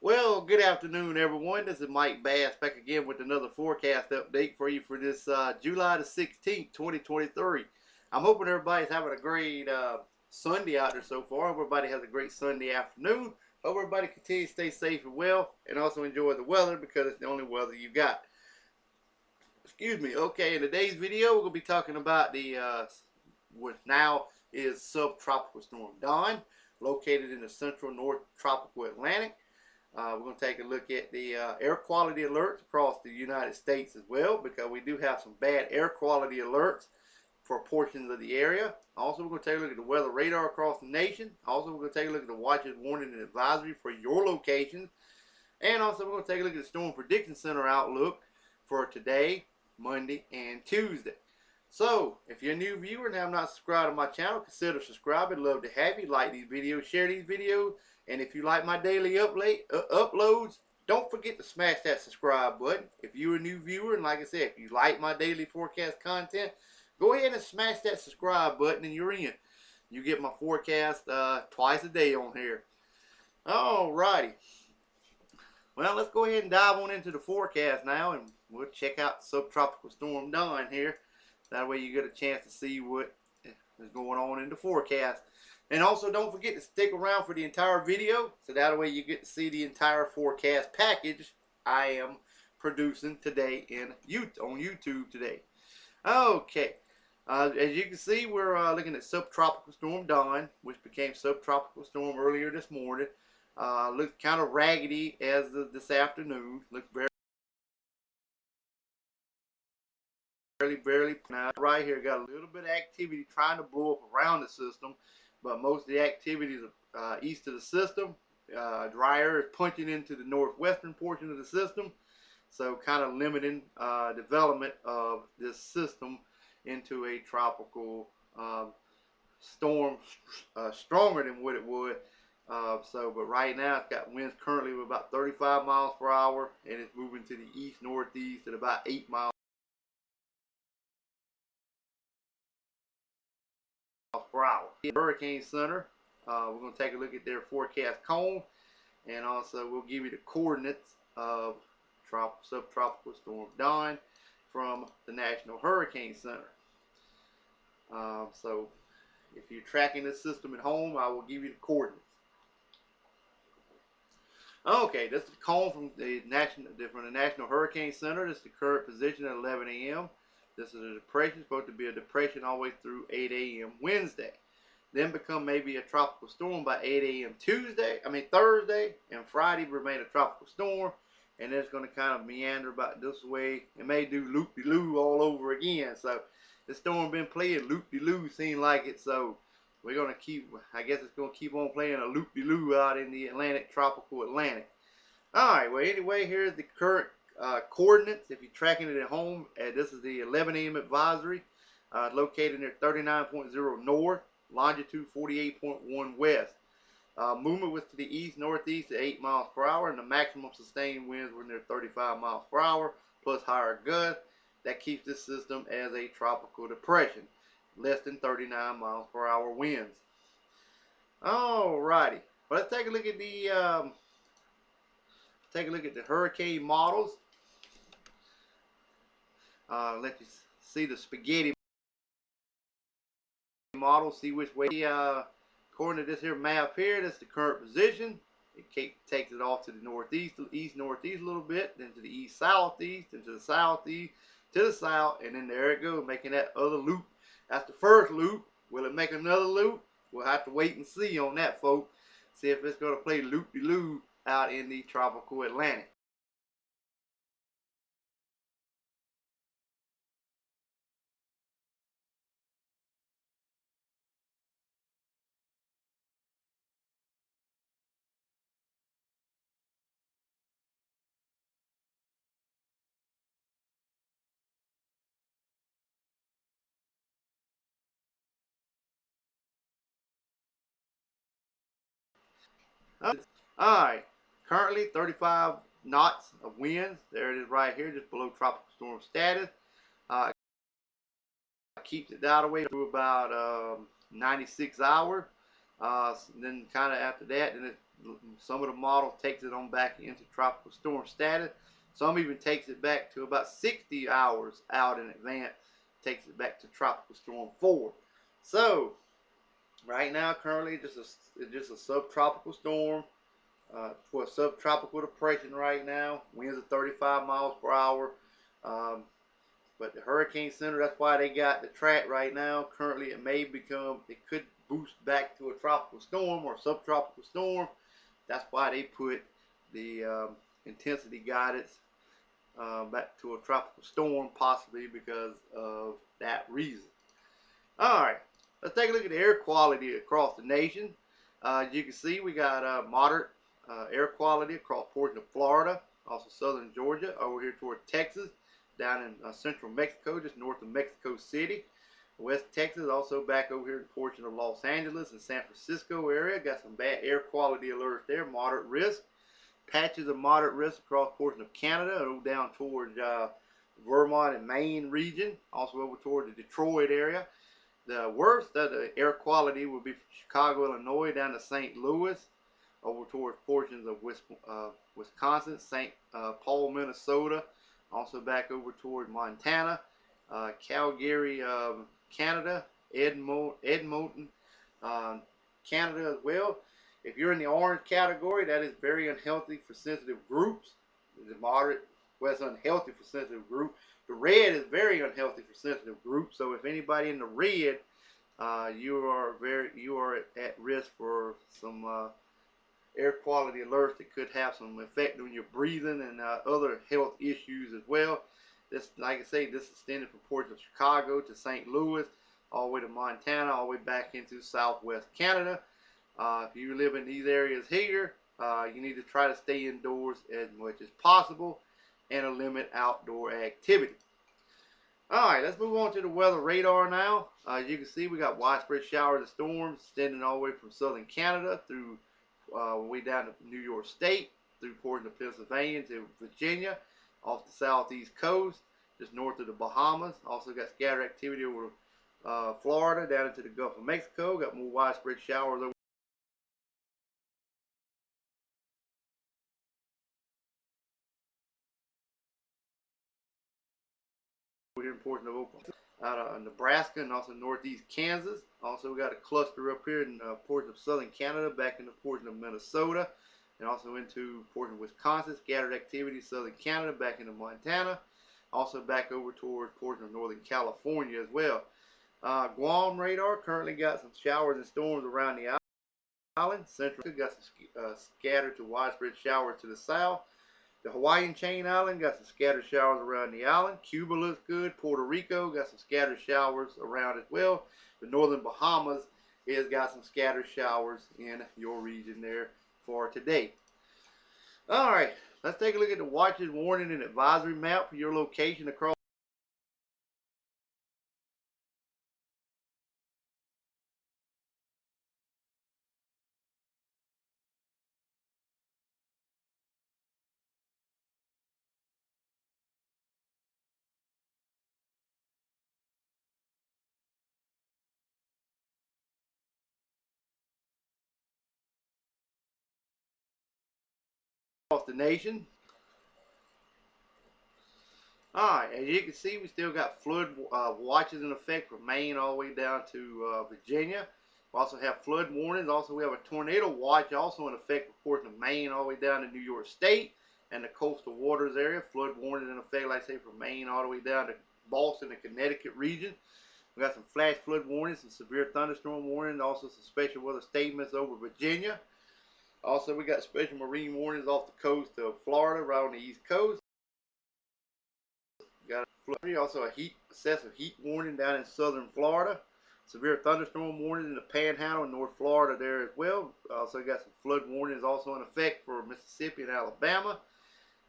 Well, good afternoon, everyone. This is Mike Bass back again with another forecast update for you for this July the 16th, 2023. I'm hoping everybody's having a great Sunday out there so far. Hope everybody has a great Sunday afternoon. Hope everybody continues to stay safe and well and also enjoy the weather because it's the only weather you got. Excuse me. Okay, in today's video, we're going to be talking about the what now is subtropical storm Don, located in the central north tropical Atlantic. We're going to take a look at the air quality alerts across the United States as well, because we do have some bad air quality alerts for portions of the area. Also, we're going to take a look at the weather radar across the nation. Also, we're going to take a look at the watches, warning, and advisory for your locations. And also, we're going to take a look at the Storm Prediction Center outlook for today, Monday, and Tuesday. So, if you're a new viewer and have not subscribed to my channel, consider subscribing. I'd love to have you. Like these videos, share these videos. And if you like my daily uploads, don't forget to smash that subscribe button. If you're a new viewer, and like I said, if you like my daily forecast content, go ahead and smash that subscribe button and you're in. You get my forecast twice a day on here. Alrighty. Well, let's go ahead and dive on into the forecast now, and we'll check out Subtropical Storm Don here. That way you get a chance to see what is going on in the forecast. And also don't forget to stick around for the entire video, so that way you get to see the entire forecast package I am producing today on YouTube today. Okay, as you can see, we're looking at Subtropical Storm Don, which became Subtropical Storm earlier this morning. Looks kind of raggedy as this afternoon. Looked barely. Now right here, got a little bit of activity trying to blow up around the system, but most of the activities east of the system. Dry air is punching into the northwestern portion of the system, so kind of limiting development of this system into a tropical storm stronger than what it would. But right now it's got winds currently of about 35 miles per hour, and it's moving to the east northeast at about 8 miles per hour. Hurricane Center, we're going to take a look at their forecast cone, and also we'll give you the coordinates of Subtropical Storm Don from the National Hurricane Center. So if you're tracking this system at home, I will give you the coordinates. Okay, this is the cone from the National Hurricane Center. This is the current position at 11 a.m. This is a depression, supposed to be a depression all the way through 8 a.m. Wednesday. Then become maybe a tropical storm by 8 a.m. Thursday, and Friday remain a tropical storm, and it's going to kind of meander about this way. It may do loop-de-loo all over again. So the storm been playing loop-de-loo, seem like it. So we're going to I guess it's going to keep on playing a loop-de-loo out in the tropical Atlantic. Alright, well anyway, here's the current coordinates. If you're tracking it at home, this is the 11 a.m. advisory, located near 39.0 north, longitude 48.1 west. Movement was to the east northeast at 8 miles per hour, and the maximum sustained winds were near 35 miles per hour, plus higher gusts. That keeps this system as a tropical depression, less than 39 miles per hour winds. Alrighty, well, let's take a look at the hurricane models. Let you see the spaghetti model, see which way. According to this here map here, that's the current position. It takes it off to the northeast, east northeast a little bit, then to the east southeast, and to the southeast, to the south, and then there it goes, making that other loop. That's the first loop. Will it make another loop? We'll have to wait and see on that, folks. See if it's going to play loop-de-loo out in the tropical Atlantic. Alright, currently 35 knots of winds. There it is right here, just below tropical storm status. Keeps it that way to about 96 hours. Then kind of after that, then some of the models takes it on back into tropical storm status. Some even takes it back to about 60 hours out in advance, takes it back to tropical storm 4. So right now, currently, just a subtropical storm for a subtropical depression right now. Winds are 35 miles per hour. Um, but the Hurricane Center, that's why they got the track right now. Currently, it could boost back to a tropical storm or subtropical storm. That's why they put the intensity guidance back to a tropical storm, possibly because of that reason. All right, let's take a look at the air quality across the nation. As you can see, we got moderate air quality across portions of Florida, also southern Georgia, over here toward Texas, down in central Mexico, just north of Mexico City. West Texas, also back over here in a portion of Los Angeles and San Francisco area. Got some bad air quality alerts there, moderate risk. Patches of moderate risk across portions of Canada, down towards Vermont and Maine region, also over toward the Detroit area. The worst of the air quality would be from Chicago, Illinois, down to St. Louis, over towards portions of Wisconsin, St. Paul, Minnesota, also back over toward Montana, Calgary, Canada, Edmonton, Canada as well. If you're in the orange category, that is very unhealthy for sensitive groups. The moderate, well, it's unhealthy for sensitive group. The red is very unhealthy for sensitive groups. So if anybody in the red, you are at risk for some air quality alerts that could have some effect on your breathing and other health issues as well. This, like I say, this extended from portions of Chicago to St. Louis, all the way to Montana, all the way back into southwest Canada. If you live in these areas here, you need to try to stay indoors as much as possible and limit outdoor activity. Alright, let's move on to the weather radar now. As you can see, we got widespread showers and storms extending all the way from southern Canada through way down to New York State, through portions of Pennsylvania to Virginia, off the southeast coast, just north of the Bahamas. Also got scattered activity over Florida, down into the Gulf of Mexico. Got more widespread showers over here in portion of Oklahoma, out of Nebraska, and also northeast Kansas. Also got a cluster up here in portion of southern Canada, back into portion of Minnesota, and also into portion of Wisconsin. Scattered activity southern Canada, back into Montana. Also back over toward portion of northern California as well. Guam radar currently got some showers and storms around the island. Central got some scattered to widespread showers to the south. The Hawaiian chain island got some scattered showers around the island. Cuba looks good. Puerto Rico got some scattered showers around as well. The northern Bahamas has got some scattered showers in your region there for today. Alright, let's take a look at the watches, warning, and advisory map for your location across the nation. Alright, as you can see, we still got flood watches in effect from Maine all the way down to Virginia. We also have flood warnings. Also, we have a tornado watch also in effect for portion of Maine all the way down to New York State and the coastal waters area. Flood warnings in effect, like I say, from Maine all the way down to Boston and Connecticut region. We got some flash flood warnings, some severe thunderstorm warnings, also some special weather statements over Virginia. Also, we got special marine warnings off the coast of Florida, right on the east coast. Got also a excessive heat warning down in southern Florida. Severe thunderstorm warnings in the Panhandle in North Florida there as well. Also got some flood warnings also in effect for Mississippi and Alabama.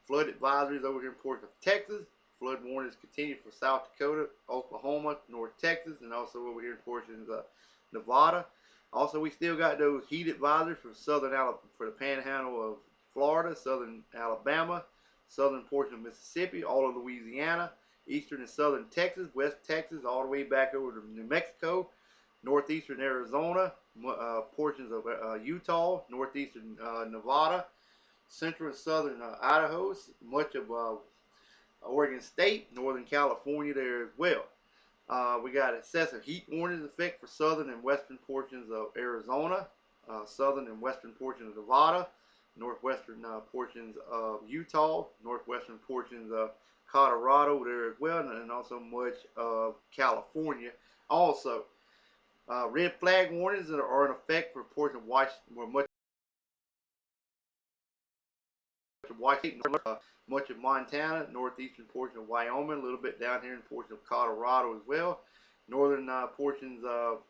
Flood advisories over here in portions of Texas. Flood warnings continue for South Dakota, Oklahoma, North Texas, and also over here in portions of Nevada. Also, we still got those heat advisories for for the Panhandle of Florida, southern Alabama, southern portion of Mississippi, all of Louisiana, eastern and southern Texas, West Texas, all the way back over to New Mexico, northeastern Arizona, portions of Utah, northeastern Nevada, central and southern Idaho, much of Oregon State, northern California there as well. We got excessive heat warnings in effect for southern and western portions of Arizona, southern and western portions of Nevada, northwestern portions of Utah, northwestern portions of Colorado there as well, and also much of California. Also, red flag warnings that are in effect for portions of Washington, much of Montana, northeastern portion of Wyoming, a little bit down here in portion of Colorado as well, northern portions of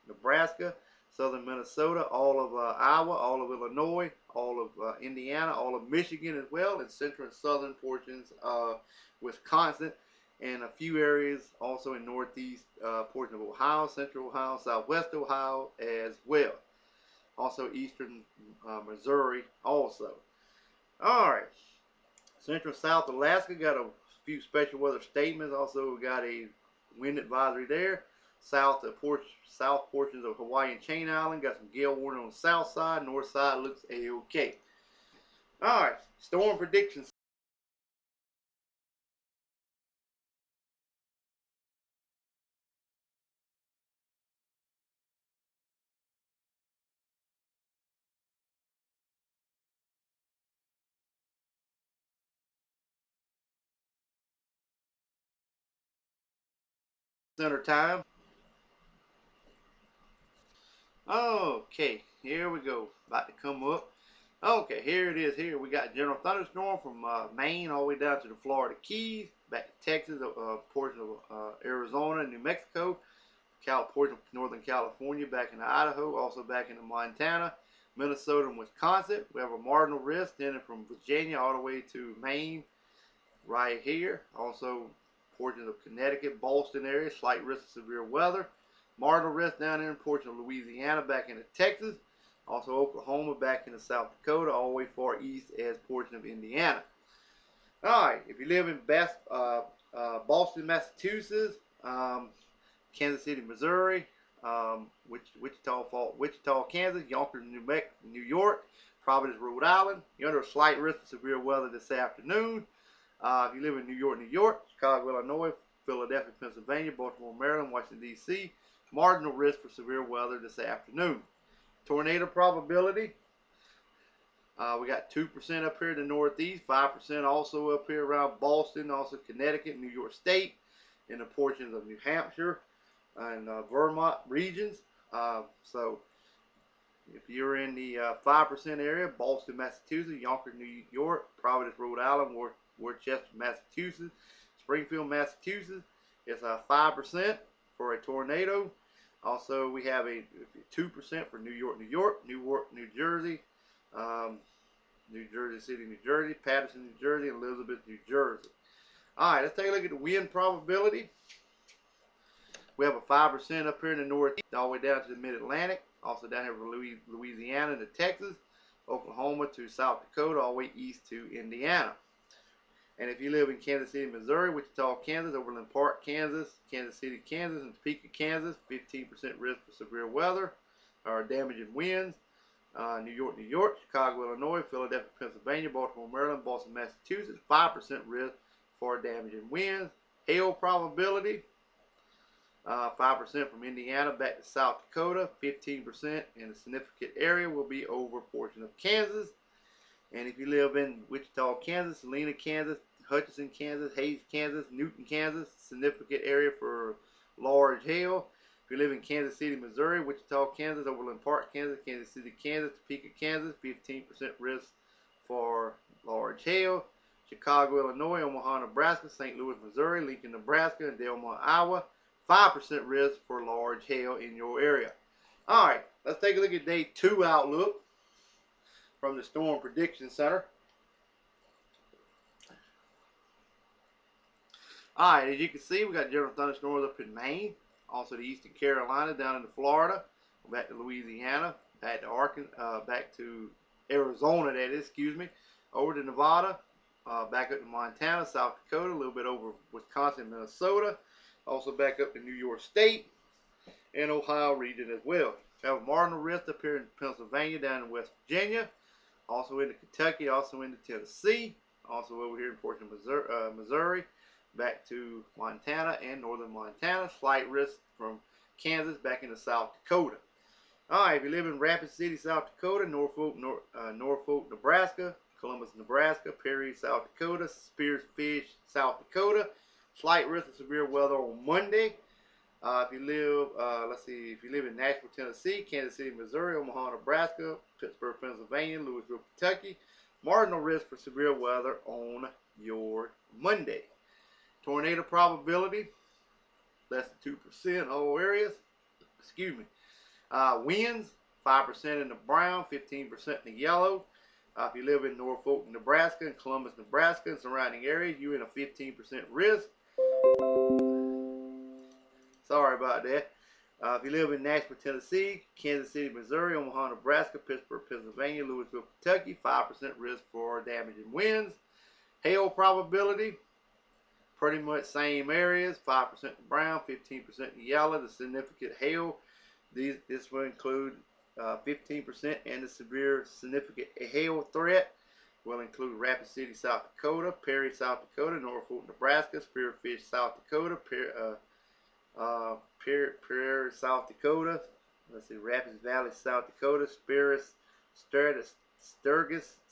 Nebraska, southern Minnesota, all of Iowa, all of Illinois, all of Indiana, all of Michigan as well, and central and southern portions of Wisconsin, and a few areas also in northeast portion of Ohio, central Ohio, southwest Ohio as well. Also eastern Missouri also. All right, central South Alaska got a few special weather statements. Also, we got a wind advisory there. South portions of Hawaii and Chain Island got some gale warning on the south side. North side looks a-okay. All right, storm predictions. Center time. Okay, here we go. About to come up. Okay, here it is. Here we got general thunderstorm from Maine all the way down to the Florida Keys, back to Texas, portion of Arizona and New Mexico, portion of northern California, back into Idaho, also back into Montana, Minnesota, and Wisconsin. We have a marginal risk extending from Virginia all the way to Maine, right here. Also, portions of Connecticut, Boston area, slight risk of severe weather. Marginal risk down there in portion of Louisiana, back into Texas. Also Oklahoma, back into South Dakota, all the way far east as portion of Indiana. All right, if you live in Boston, Massachusetts, Kansas City, Missouri, Wichita, Kansas, Yonkers, New York, Providence, Rhode Island, you're under a slight risk of severe weather this afternoon. If you live in New York, Chicago, Illinois, Philadelphia, Pennsylvania, Baltimore, Maryland, Washington, D.C., marginal risk for severe weather this afternoon. Tornado probability. We got 2% up here in the northeast, 5% also up here around Boston, also Connecticut, New York State, in the portions of New Hampshire and Vermont regions. So if you're in the 5% area, Boston, Massachusetts, Yonkers, New York, Providence, Rhode Island, Worcester, Massachusetts, Springfield, Massachusetts, it's 5% for a tornado. Also, we have a 2% for New York, New Jersey, New Jersey City, New Jersey, Patterson, New Jersey, and Elizabeth, New Jersey. All right, let's take a look at the wind probability. We have a 5% up here in the northeast, all the way down to the mid-Atlantic. Also down here from Louisiana to Texas, Oklahoma to South Dakota, all the way east to Indiana. And if you live in Kansas City, Missouri, Wichita, Kansas, Overland Park, Kansas, Kansas City, Kansas, and Topeka, Kansas, 15% risk for severe weather or damaging winds. New York, Chicago, Illinois, Philadelphia, Pennsylvania, Baltimore, Maryland, Boston, Massachusetts, 5% risk for damaging winds. Hail probability, 5% from Indiana back to South Dakota, 15% in a significant area will be over a portion of Kansas. And if you live in Wichita, Kansas, Salina, Kansas, Hutchinson, Kansas, Hayes, Kansas, Newton, Kansas, significant area for large hail. If you live in Kansas City, Missouri, Wichita, Kansas, Overland Park, Kansas, Kansas City, Kansas, Topeka, Kansas, 15% risk for large hail. Chicago, Illinois, Omaha, Nebraska, St. Louis, Missouri, Lincoln, Nebraska, and Delmont, Iowa, 5% risk for large hail in your area. All right, let's take a look at day 2 outlook from the Storm Prediction Center. All right, as you can see, we got general thunderstorms up in Maine, also the eastern Carolina, down into Florida, back to Louisiana, back to Arkansas, back to Arizona, that is, excuse me, over to Nevada, back up to Montana, South Dakota, a little bit over Wisconsin, Minnesota, also back up to New York State and Ohio region as well. We have a marginal risk up here in Pennsylvania, down in West Virginia, also into Kentucky, also into Tennessee, also over here in portion of Missouri, back to Montana and northern Montana. Slight risk from Kansas back into South Dakota. Alright, if you live in Rapid City, South Dakota, Norfolk, Nebraska, Columbus, Nebraska, Perry, South Dakota, Spearfish, South Dakota, slight risk of severe weather on Monday. If you live in Nashville, Tennessee, Kansas City, Missouri, Omaha, Nebraska, Pittsburgh, Pennsylvania, Louisville, Kentucky, marginal risk for severe weather on your Monday. Tornado probability, less than 2% in all areas. Excuse me. Winds, 5% in the brown, 15% in the yellow. If you live in Norfolk, Nebraska, and Columbus, Nebraska, and surrounding areas, you're in a 15% risk. Sorry about that. If you live in Nashville, Tennessee, Kansas City, Missouri, Omaha, Nebraska, Pittsburgh, Pennsylvania, Louisville, Kentucky, 5% risk for damaging winds. Hail probability, pretty much same areas, 5% in brown, 15% in yellow. The significant hail, this will include 15%, and the severe significant hail threat will include Rapid City, South Dakota, Perry, South Dakota, Norfolk, Nebraska, Spearfish, South Dakota, Perry, South Dakota. Let's see, Rapids Valley, South Dakota, Sturgis,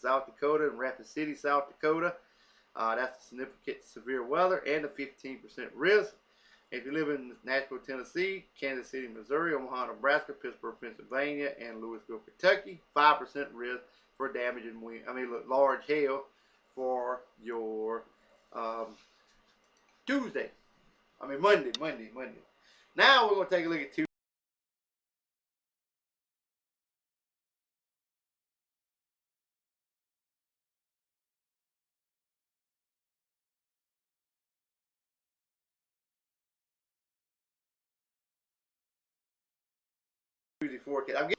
South Dakota, and Rapid City, South Dakota. That's significant severe weather and a 15% risk. If you live in Nashville, Tennessee, Kansas City, Missouri, Omaha, Nebraska, Pittsburgh, Pennsylvania, and Louisville, Kentucky, 5% risk for damaging large hail for your Monday. Now we're going to take a look at Tuesday. Forecast.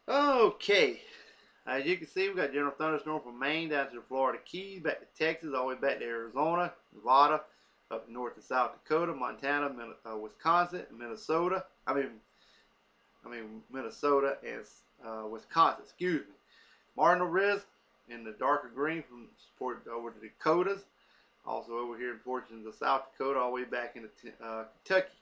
Okay, as you can see, we got general thunderstorm from Maine down to the Florida Keys, back to Texas, all the way back to Arizona, Nevada, up north to South Dakota, Montana, Wisconsin, Minnesota. Minnesota and Wisconsin. Excuse me. Marginal risk in the darker green from over to the Dakotas, also over here in portions of South Dakota, all the way back into Kentucky.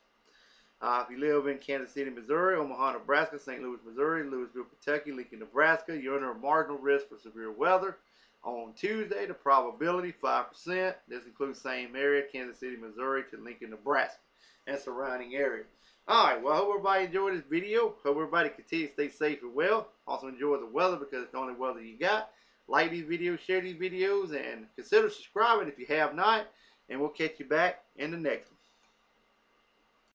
If you live in Kansas City, Missouri, Omaha, Nebraska, St. Louis, Missouri, Louisville, Kentucky, Lincoln, Nebraska, you're under a marginal risk for severe weather. On Tuesday, the probability 5%. This includes same area, Kansas City, Missouri to Lincoln, Nebraska, and surrounding areas. Alright, well, I hope everybody enjoyed this video. Hope everybody continues to stay safe and well. Also enjoy the weather because it's the only weather you got. Like these videos, share these videos, and consider subscribing if you have not. And we'll catch you back in the next one.